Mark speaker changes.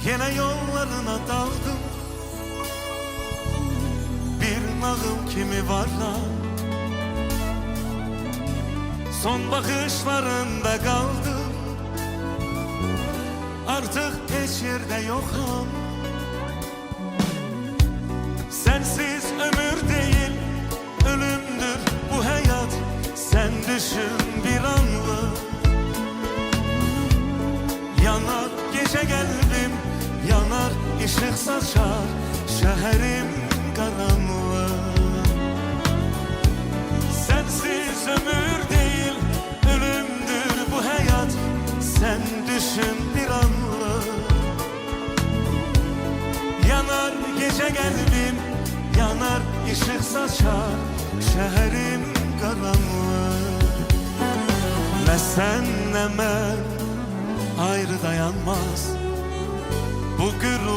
Speaker 1: Yine yollarına daldım, bir nağıl kimi varlar. Son bakışlarında kaldım, artık hiç yerde yokum. Sensiz ömür değil, ölümdür bu hayat. Sen düşün bir anlık. Yanar gece geldim, yanar ışık saçar şehrim karanlık. Sensiz ömür değil, ölümdür bu hayat. Sen düşün bir anlık. Yanar gece geldim, yanar ışık saçar şehrim karanlık. Ne sen ne ben ayrı dayanmaz bu gürültü